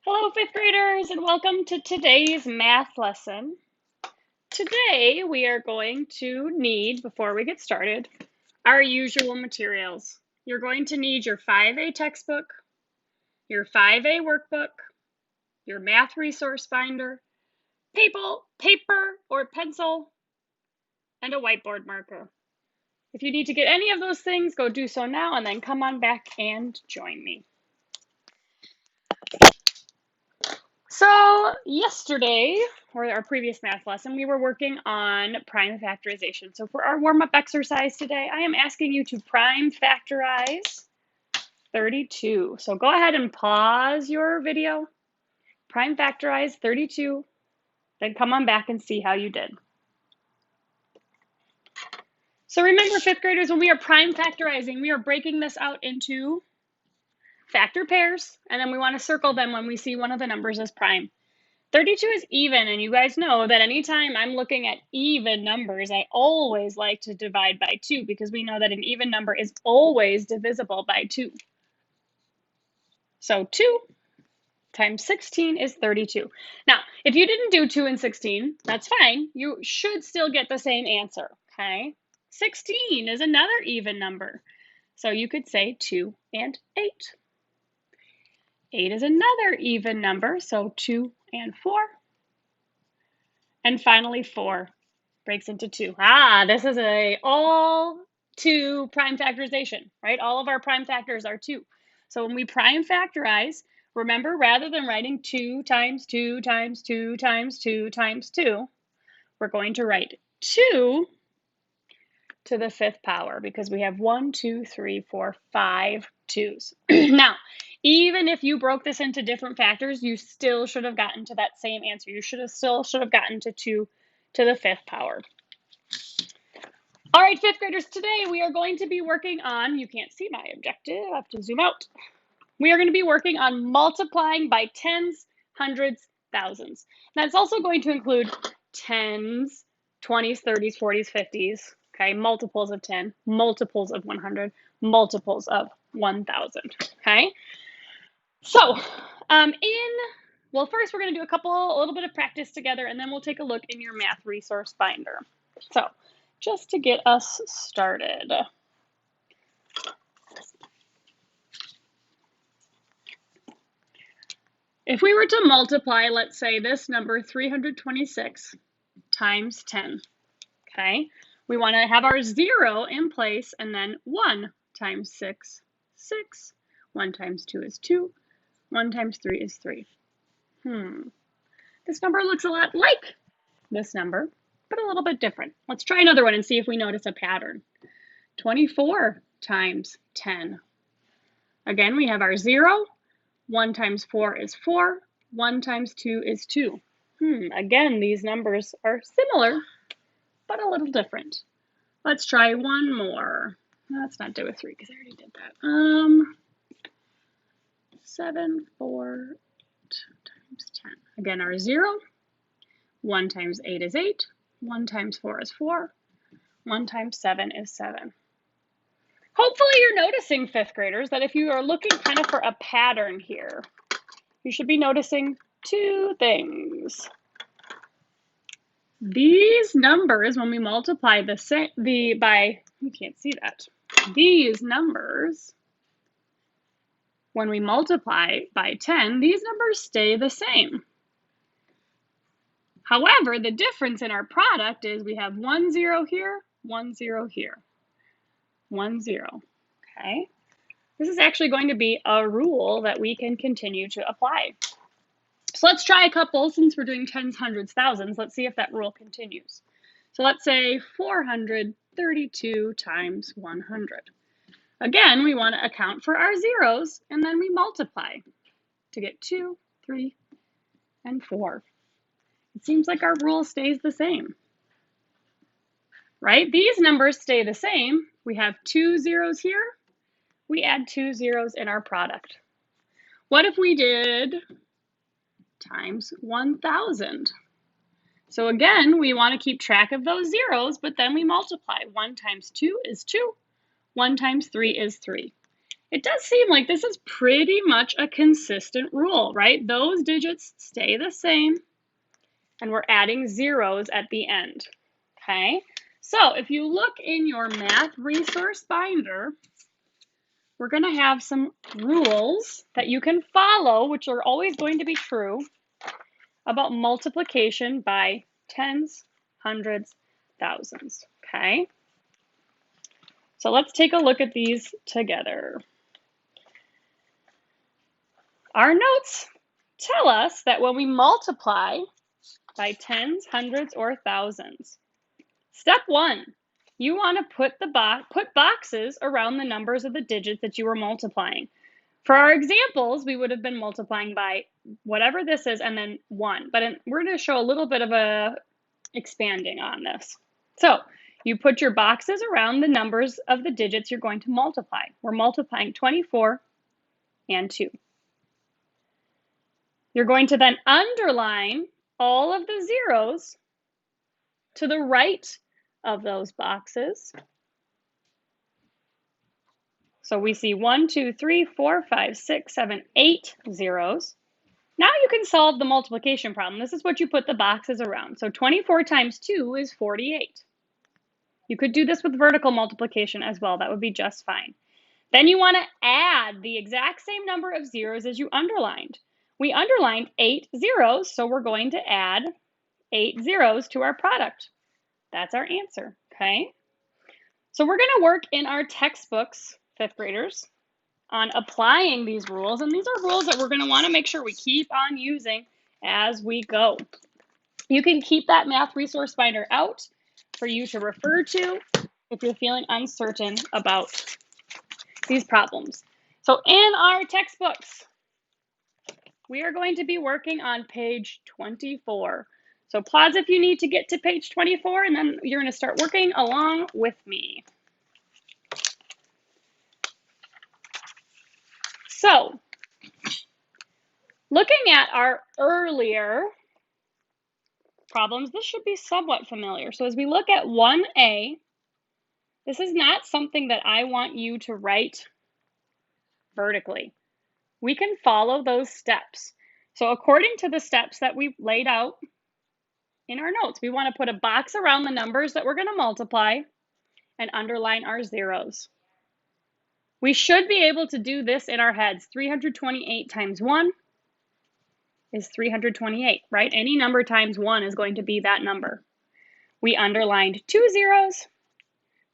Hello, fifth graders, and welcome to today's math lesson. Today, we are going to need, before we get started, our usual materials. You're going to need your 5A textbook, your 5A workbook, your math resource binder, paper or pencil, and a whiteboard marker. If you need to get any of those things, go do so now, and then come on back and join me. So yesterday, or our previous math lesson, we were working on prime factorization. So for our warm-up exercise today, I am asking you to prime factorize 32. So go ahead and pause your video, prime factorize 32, then come on back and see how you did. So remember, fifth graders, when we are prime factorizing, we are breaking this out into factor pairs, and then we want to circle them when we see one of the numbers as prime. 32 is even, and you guys know that anytime I'm looking at even numbers, I always like to divide by 2 because we know that an even number is always divisible by 2. So 2 times 16 is 32. Now, if you didn't do 2 and 16, that's fine. You should still get the same answer, okay? 16 is another even number. So you could say 2 and 8. 8 is another even number, so 2 and 4. And finally, 4 breaks into 2. This is a all 2 prime factorization, right? All of our prime factors are 2. So when we prime factorize, remember, rather than writing 2 times 2 times 2 times 2 times 2, we're going to write 2 to the 5th power because we have 1, 2, 3, 4, 5 2's. Now, even if you broke this into different factors, you still should have gotten to that same answer. You should have gotten to 2 to the 5th power. All right, fifth graders, today we are going to be working on, you can't see my objective, I have to zoom out. We are going to be working on multiplying by tens, hundreds, thousands. Now it's also going to include tens, 20s, 30s, 40s, 50s, okay, multiples of 10, multiples of 100, multiples of 1,000, okay? So, well, first we're going to do a little bit of practice together, and then we'll take a look in your math resource binder. So, just to get us started. If we were to multiply, let's say, this number 326 times 10, okay? We want to have our 0 in place, and then 1 times 6, 6. 1 times 2 is 2. 1 times 3 is 3. This number looks a lot like this number, but a little bit different. Let's try another one and see if we notice a pattern. 24 times 10. Again, we have our 0. 1 times 4 is 4. 1 times 2 is 2. Again, these numbers are similar, but a little different. Let's try one more. Let's not do a 3 because I already did that. 7, 4 times 10. Again, our 0. 1 times 8 is 8. 1 times 4 is 4. 1 times 7 is 7. Hopefully you're noticing, fifth graders, that if you are looking kind of for a pattern here, you should be noticing 2 things. These numbers, when we multiply you can't see that. These numbers, when we multiply by 10, these numbers stay the same. However, the difference in our product is we have 1 0 here, 1 0 here. 1 0, okay? This is actually going to be a rule that we can continue to apply. So let's try a couple, since we're doing tens, hundreds, thousands, let's see if that rule continues. So let's say 432 times 100. Again, we want to account for our zeros, and then we multiply to get 2, 3, and 4. It seems like our rule stays the same, right? These numbers stay the same. We have 2 zeros here. We add 2 zeros in our product. What if we did times 1,000? So again, we want to keep track of those zeros, but then we multiply. 1 times 2 is 2. 1 times 3 is 3. It does seem like this is pretty much a consistent rule, right? Those digits stay the same, and we're adding zeros at the end, okay? So if you look in your math resource binder, we're going to have some rules that you can follow, which are always going to be true, about multiplication by tens, hundreds, thousands, okay? So let's take a look at these together. Our notes tell us that when we multiply by tens, hundreds, or thousands, step one, you want to put boxes around the numbers of the digits that you were multiplying. For our examples, we would have been multiplying by whatever this is and then 1. But we're going to show a little bit of a expanding on this. So you put your boxes around the numbers of the digits you're going to multiply. We're multiplying 24 and 2. You're going to then underline all of the zeros to the right of those boxes. So we see 1, 2, 3, 4, 5, 6, 7, 8 zeros. Now you can solve the multiplication problem. This is what you put the boxes around. So 24 times 2 is 48. You could do this with vertical multiplication as well. That would be just fine. Then you want to add the exact same number of zeros as you underlined. We underlined 8 zeros, so we're going to add 8 zeros to our product. That's our answer, okay? So we're going to work in our textbooks, 5th graders, on applying these rules. And these are rules that we're going to want to make sure we keep on using as we go. You can keep that math resource binder out for you to refer to if you're feeling uncertain about these problems. So in our textbooks, we are going to be working on page 24. So pause if you need to get to page 24, and then you're going to start working along with me. So looking at our earlier problems, this should be somewhat familiar. So as we look at 1A, this is not something that I want you to write vertically. We can follow those steps. So according to the steps that we laid out in our notes, we want to put a box around the numbers that we're going to multiply and underline our zeros. We should be able to do this in our heads. 328 times 1 is 328, right? Any number times 1 is going to be that number. We underlined 2 zeros,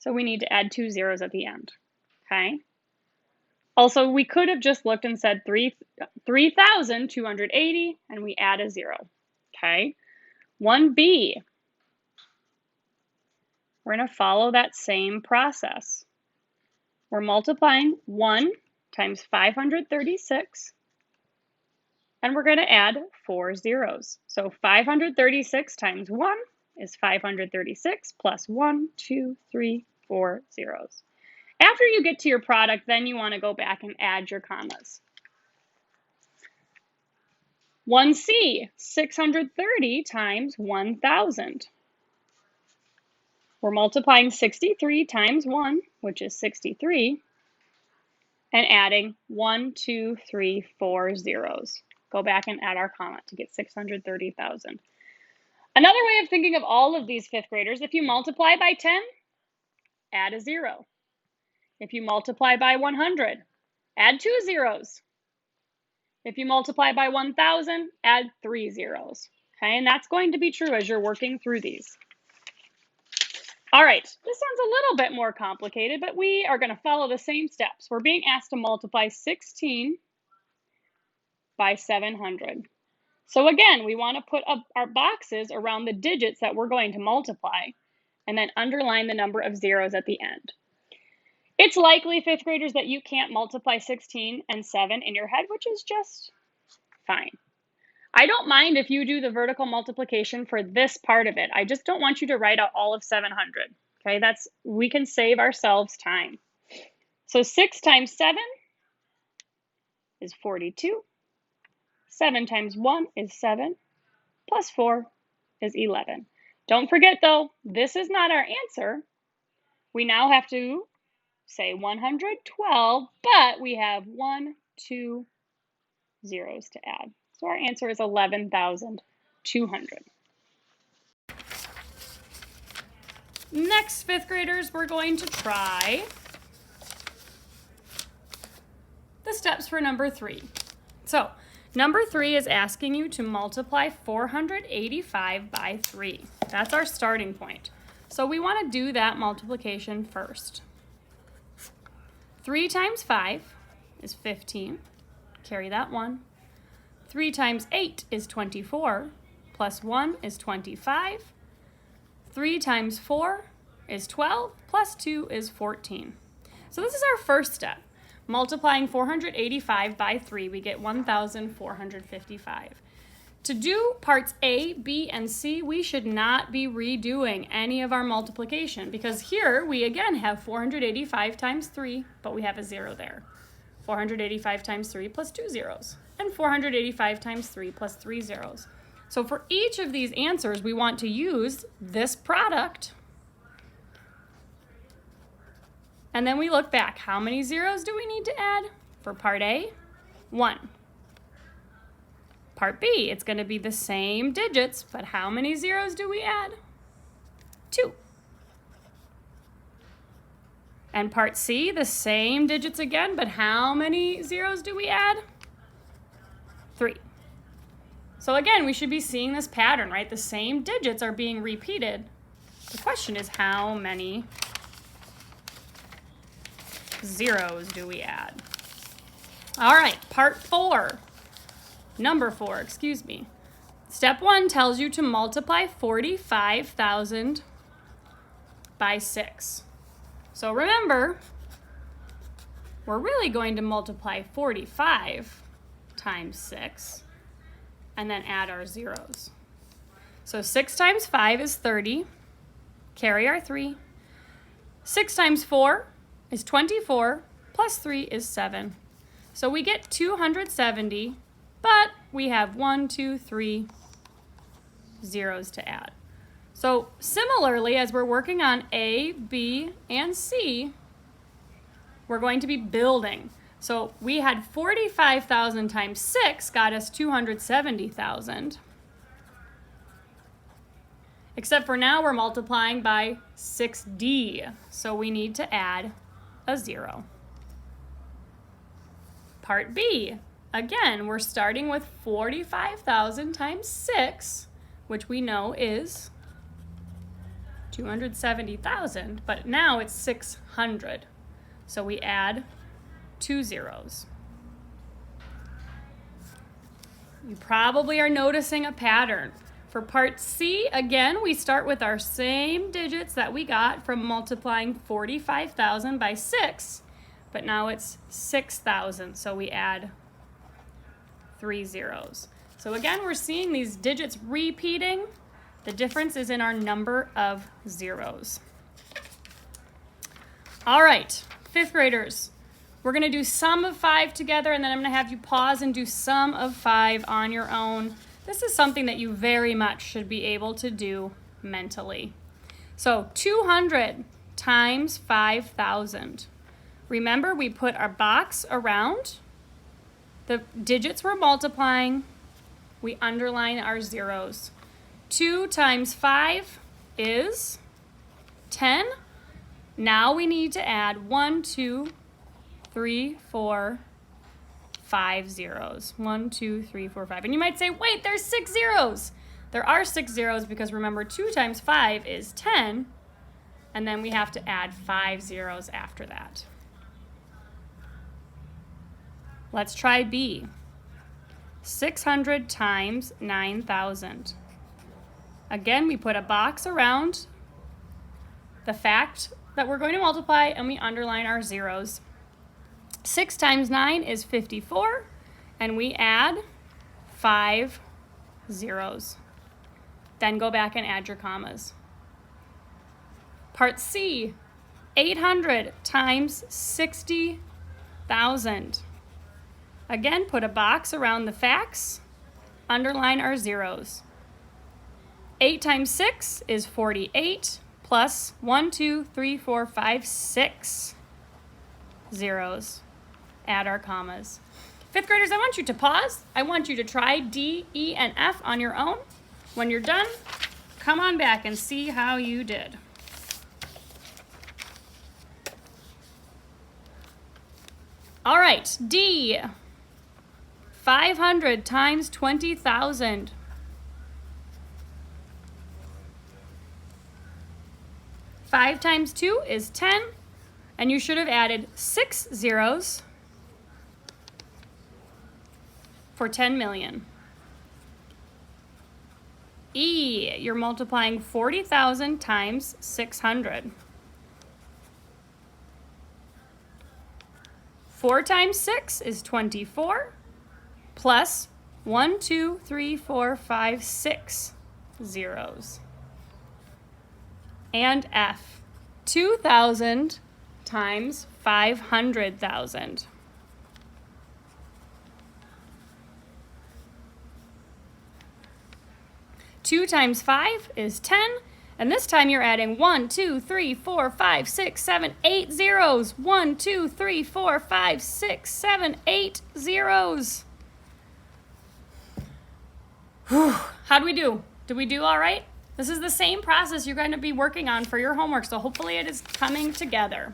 so we need to add 2 zeros at the end, okay? Also, we could have just looked and said 3,280, and we add a 0, okay? 1B, we're going to follow that same process. We're multiplying 1 times 536, and we're going to add 4 zeros. So 536 times 1 is 536 plus 1, 2, 3, 4 zeros. After you get to your product, then you want to go back and add your commas. 1C, 630 times 1,000. We're multiplying 63 times 1, which is 63, and adding 1, 2, 3, 4 zeros. Go back and add our comma to get 630,000. Another way of thinking of all of these 5th graders, if you multiply by 10, add a 0. If you multiply by 100, add 2 zeros. If you multiply by 1,000, add 3 zeros. Okay, and that's going to be true as you're working through these. All right, this sounds a little bit more complicated, but we are going to follow the same steps. We're being asked to multiply 16 by 700. So again, we want to put our boxes around the digits that we're going to multiply and then underline the number of zeros at the end. It's likely, 5th graders, that you can't multiply 16 and 7 in your head, which is just fine. I don't mind if you do the vertical multiplication for this part of it. I just don't want you to write out all of 700. Okay, we can save ourselves time. So 6 times 7 is 42. 7 times 1 is 7, plus 4 is 11. Don't forget, though, this is not our answer. We now have to say 112, but we have 1, 2 zeros to add. So our answer is 11,200. Next, fifth graders, we're going to try the steps for number 3. So number 3 is asking you to multiply 485 by 3. That's our starting point. So we want to do that multiplication first. 3 times 5 is 15. Carry that 1. 3 times 8 is 24. Plus 1 is 25. 3 times 4 is 12. Plus 2 is 14. So this is our first step. Multiplying 485 by 3, we get 1,455. To do parts A, B, and C, we should not be redoing any of our multiplication because here we again have 485 times 3, but we have a 0 there. 485 times 3 plus 2 zeros, and 485 times 3 plus 3 zeros. So for each of these answers, we want to use this product. And then we look back. How many zeros do we need to add? For part A, 1. Part B, it's going to be the same digits, but how many zeros do we add? 2. And part C, the same digits again, but how many zeros do we add? 3. So again, we should be seeing this pattern, right? The same digits are being repeated. The question is how many zeros do we add? All right, part 4. Number 4, excuse me. Step 1 tells you to multiply 45,000 by 6. So remember, we're really going to multiply 45 times 6 and then add our zeros. So 6 times 5 is 30. Carry our 3. 6 times 4 is 24. Plus 3 is 7. So we get 270, but we have 1, 2, 3 zeros to add. So similarly, as we're working on A, B, and C, we're going to be building. So we had 45,000 times 6 got us 270,000. Except for now we're multiplying by 6D. So we need to add a 0. Part B. Again, we're starting with 45,000 times 6, which we know is 270,000, but now it's 600. So we add 2 zeros. You probably are noticing a pattern. For part C, again, we start with our same digits that we got from multiplying 45,000 by 6, but now it's 6,000, so we add 3 zeros. So again, we're seeing these digits repeating. The difference is in our number of zeros. All right, fifth graders, we're going to do sum of 5 together, and then I'm going to have you pause and do sum of 5 on your own. This is something that you very much should be able to do mentally. So 200 times 5,000. Remember, we put our box around the digits we're multiplying. We underline our zeros. 2 times 5 is 10. Now we need to add 1, 2, 3, 4, 5 zeros. 1, 2, 3, 4, 5. And you might say, wait, there's 6 zeros. There are 6 zeros because remember 2 times 5 is 10. And then we have to add 5 zeros after that. Let's try B. 600 times 9,000. Again, we put a box around the fact that we're going to multiply and we underline our zeros. 6 times 9 is 54, and we add 5 zeros. Then go back and add your commas. Part C, 800 times 60,000. Again, put a box around the facts, underline our zeros. 8 times 6 is 48, plus 1, 2, 3, 4, 5, 6. zeros. Add our commas. Fifth graders, I want you to pause. I want you to try D, E, and F on your own. When you're done, come on back and see how you did. All right, D, 500 times 20,000. 5 times 2 is 10, and you should have added 6 zeros for 10 million. E, you're multiplying 40,000 times 600. 4 times 6 is 24, plus 1, 2, 3, 4, 5, 6 zeros. And F, 2,000 times 500,000. Two times 5 is 10, and this time you're adding 1, 2, 3, 4, 5, 6, 7, 8 zeros. 1, 2, 3, 4, 5, 6, 7, 8 zeros. Whew. How'd we do? Did we do all right? This is the same process you're going to be working on for your homework, so hopefully it is coming together.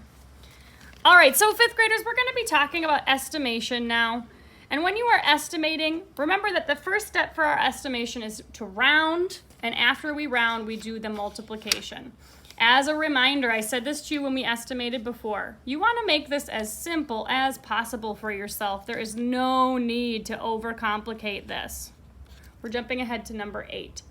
All right, so fifth graders, we're going to be talking about estimation now. And when you are estimating, remember that the first step for our estimation is to round, and after we round, we do the multiplication. As a reminder, I said this to you when we estimated before. You want to make this as simple as possible for yourself. There is no need to overcomplicate this. We're jumping ahead to number 8.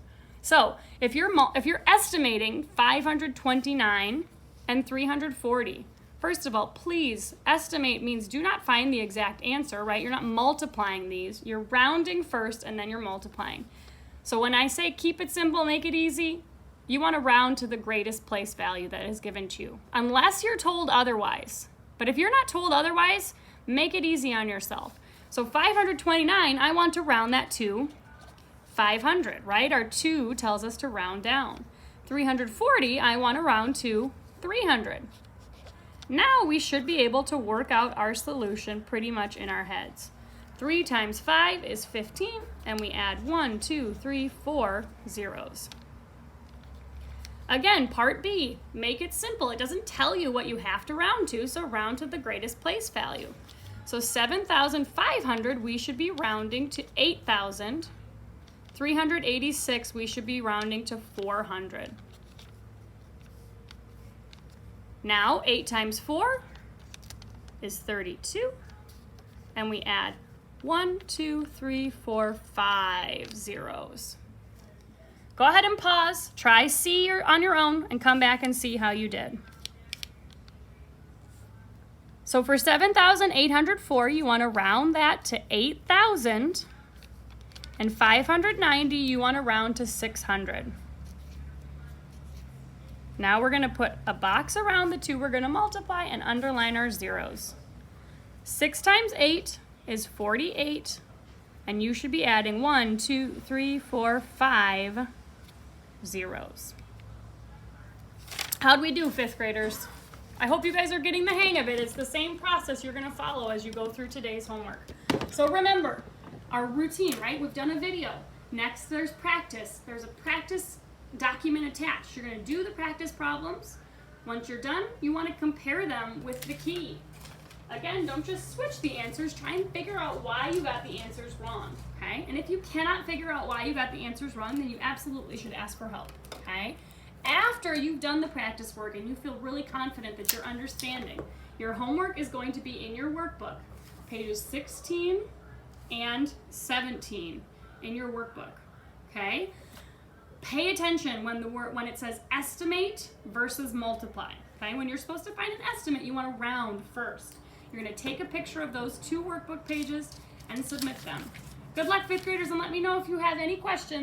So if you're estimating 529 and 340, first of all, please, estimate means do not find the exact answer, right? You're not multiplying these. You're rounding first and then you're multiplying. So when I say keep it simple, make it easy, you want to round to the greatest place value that is given to you, unless you're told otherwise. But if you're not told otherwise, make it easy on yourself. So 529, I want to round that to 500, right? Our 2 tells us to round down. 340, I want to round to 300. Now we should be able to work out our solution pretty much in our heads. 3 times 5 is 15, and we add 1, 2, 3, 4 zeros. Again, part B, make it simple. It doesn't tell you what you have to round to, so round to the greatest place value. So 7,500, we should be rounding to 8,000. 386, we should be rounding to 400. Now, 8 times 4 is 32, and we add 1, 2, 3, 4, 5 zeros. Go ahead and pause, try C on your own, and come back and see how you did. So for 7,804, you want to round that to 8,000, and 590, you want to round to 600. Now we're going to put a box around the 2 we're going to multiply and underline our zeros. 6 times 8 is 48, and you should be adding 1, 2, 3, 4, 5 zeros. How'd we do, fifth graders? I hope you guys are getting the hang of it. It's the same process you're going to follow as you go through today's homework. So remember, our routine, right? We've done a video. Next, there's practice. There's a practice document attached. You're going to do the practice problems. Once you're done, you want to compare them with the key. Again, don't just switch the answers. Try and figure out why you got the answers wrong, okay? And if you cannot figure out why you got the answers wrong, then you absolutely should ask for help, okay? After you've done the practice work and you feel really confident that you're understanding, your homework is going to be in your workbook, pages 16 and 17 in your workbook, okay? Pay attention when it says estimate versus multiply, okay? When you're supposed to find an estimate, you want to round first. You're going to take a picture of those 2 workbook pages and submit them. Good luck, fifth graders, and let me know if you have any questions.